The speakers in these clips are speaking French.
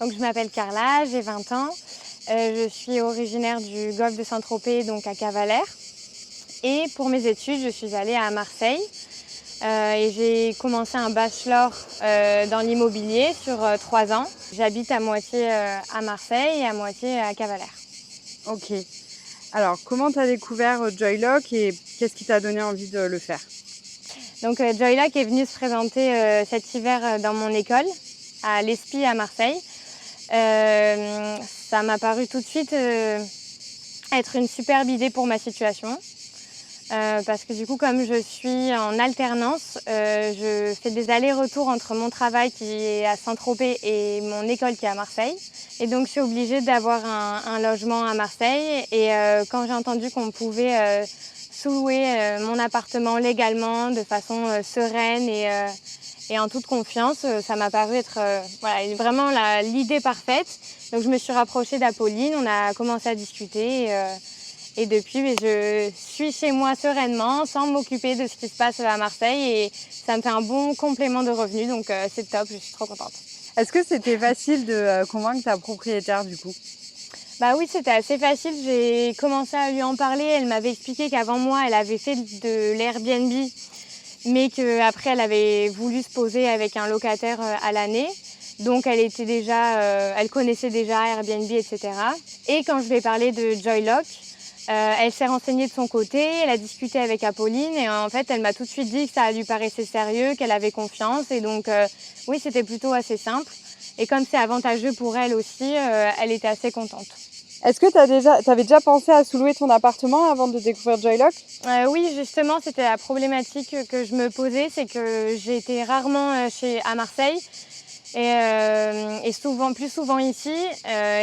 Donc je m'appelle Carla, j'ai 20 ans. Je suis originaire du golfe de Saint-Tropez, donc à Cavalère. Et pour mes études, je suis allée à Marseille. Et j'ai commencé un bachelor dans l'immobilier sur 3 ans. J'habite à moitié à Marseille et à moitié à Cavalère. Ok. Alors, comment tu as découvert Joylock et qu'est-ce qui t'a donné envie de le faire? Donc Joylock est venu se présenter cet hiver dans mon école, à l'ESPI à Marseille. Ça m'a paru tout de suite être une superbe idée pour ma situation. Parce que du coup, comme je suis en alternance, je fais des allers-retours entre mon travail qui est à Saint-Tropez et mon école qui est à Marseille. Et donc, je suis obligée d'avoir un logement à Marseille. Et quand j'ai entendu qu'on pouvait sous-louer mon appartement légalement, de façon sereine et en toute confiance, ça m'a paru être voilà, vraiment l'idée parfaite. Donc, je me suis rapprochée d'Apolline, on a commencé à discuter. Et depuis, je suis chez moi sereinement, sans m'occuper de ce qui se passe à Marseille. Et ça me fait un bon complément de revenus, donc c'est top, je suis trop contente. Est-ce que c'était facile de convaincre ta propriétaire du coup? Bah oui, c'était assez facile. J'ai commencé à lui en parler. Elle m'avait expliqué qu'avant moi, elle avait fait de l'Airbnb, mais qu'après, elle avait voulu se poser avec un locataire à l'année. Donc elle connaissait déjà Airbnb, etc. Et quand je lui ai parlé de Joylock, elle s'est renseignée de son côté, elle a discuté avec Apolline et en fait elle m'a tout de suite dit que ça lui paraissait sérieux, qu'elle avait confiance et donc oui, c'était plutôt assez simple. Et comme c'est avantageux pour elle aussi, elle était assez contente. Est-ce que t'avais déjà pensé à sous-louer ton appartement avant de découvrir Joylock? Oui, justement, c'était la problématique que je me posais, c'est que j'étais rarement à Marseille. Et plus souvent ici.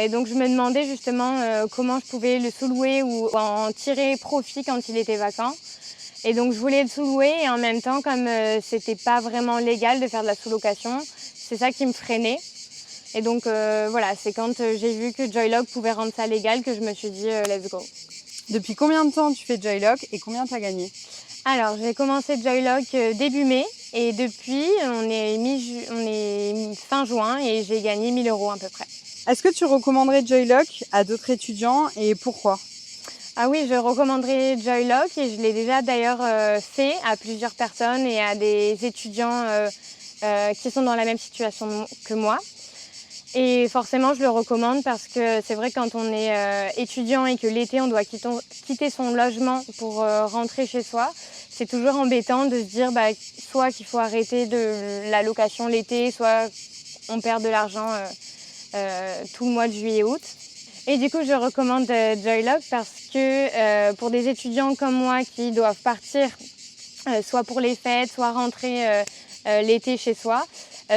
Et donc je me demandais justement comment je pouvais le sous-louer ou en tirer profit quand il était vacant. Et donc je voulais le sous-louer et en même temps, comme c'était pas vraiment légal de faire de la sous-location, c'est ça qui me freinait. Et donc voilà, c'est quand j'ai vu que Joylock pouvait rendre ça légal que je me suis dit let's go. Depuis combien de temps tu fais Joylock et combien t'as gagné? Alors j'ai commencé Joylock début mai. Et depuis, on est fin juin et j'ai gagné 1 000 € à peu près. Est-ce que tu recommanderais Joylock à d'autres étudiants et pourquoi? Ah oui, je recommanderais Joylock et je l'ai déjà d'ailleurs fait à plusieurs personnes et à des étudiants qui sont dans la même situation que moi. Et forcément, je le recommande parce que c'est vrai quand on est étudiant et que l'été, on doit quitter son logement pour rentrer chez soi, c'est toujours embêtant de se dire soit qu'il faut arrêter de la location l'été, soit on perd de l'argent tout le mois de juillet-août. Et du coup, je recommande Joylock parce que pour des étudiants comme moi qui doivent partir soit pour les fêtes, soit rentrer l'été chez soi,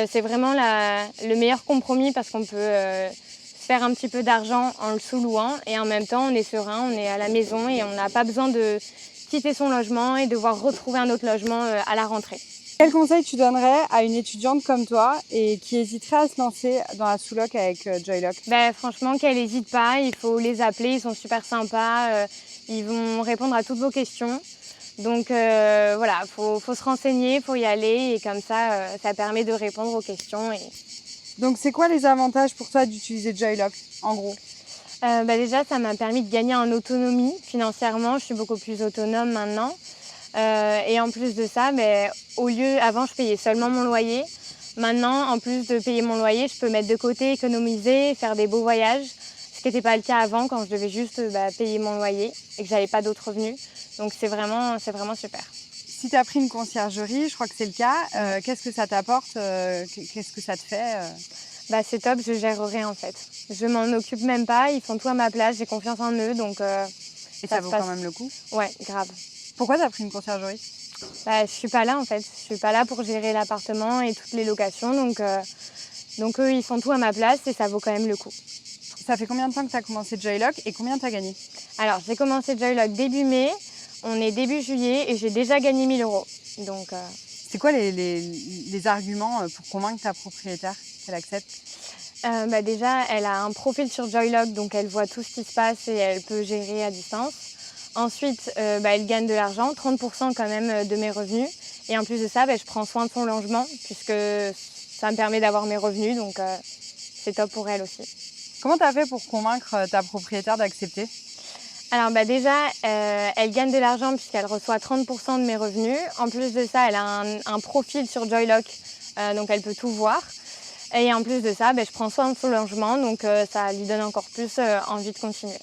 c'est vraiment le meilleur compromis parce qu'on peut faire un petit peu d'argent en le sous-louant et en même temps, on est serein, on est à la maison et on n'a pas besoin de quitter son logement et devoir retrouver un autre logement à la rentrée. Quel conseil tu donnerais à une étudiante comme toi et qui hésiterait à se lancer dans la sous-loc avec Joylock? Franchement, qu'elle n'hésite pas, il faut les appeler, ils sont super sympas, ils vont répondre à toutes vos questions. Donc voilà, faut se renseigner, faut y aller et comme ça, ça permet de répondre aux questions. Donc c'est quoi les avantages pour toi d'utiliser Joylock en gros? Déjà, ça m'a permis de gagner en autonomie financièrement, je suis beaucoup plus autonome maintenant. Et en plus de ça, avant je payais seulement mon loyer. Maintenant, en plus de payer mon loyer, je peux mettre de côté, économiser, faire des beaux voyages. Ce qui n'était pas le cas avant quand je devais juste payer mon loyer et que j'avais pas d'autres revenus. Donc c'est vraiment super. Si tu as pris une conciergerie, je crois que c'est le cas, qu'est-ce que ça t'apporte? Qu'est-ce que ça te fait? C'est top, je gérerai en fait. Je m'en occupe même pas, ils font tout à ma place, j'ai confiance en eux. Donc, et ça vaut quand même le coup? Ouais, grave. Pourquoi tu as pris une conciergerie? Je suis pas là en fait. Je suis pas là pour gérer l'appartement et toutes les locations. Donc eux, ils font tout à ma place et ça vaut quand même le coup. Ça fait combien de temps que tu as commencé Joylock et combien tu as gagné? Alors, j'ai commencé Joylock début mai, on est début juillet et j'ai déjà gagné 1 000 €. Donc, c'est quoi les arguments pour convaincre ta propriétaire qu'elle accepte? Déjà, elle a un profil sur Joylock, donc elle voit tout ce qui se passe et elle peut gérer à distance. Ensuite, elle gagne de l'argent, 30% quand même de mes revenus. Et en plus de ça, je prends soin de son logement puisque ça me permet d'avoir mes revenus. Donc c'est top pour elle aussi. Comment tu as fait pour convaincre ta propriétaire d'accepter? Alors déjà, elle gagne de l'argent puisqu'elle reçoit 30% de mes revenus. En plus de ça, elle a un profil sur Joylock, donc elle peut tout voir. Et en plus de ça, je prends soin de son logement, donc ça lui donne encore plus envie de continuer.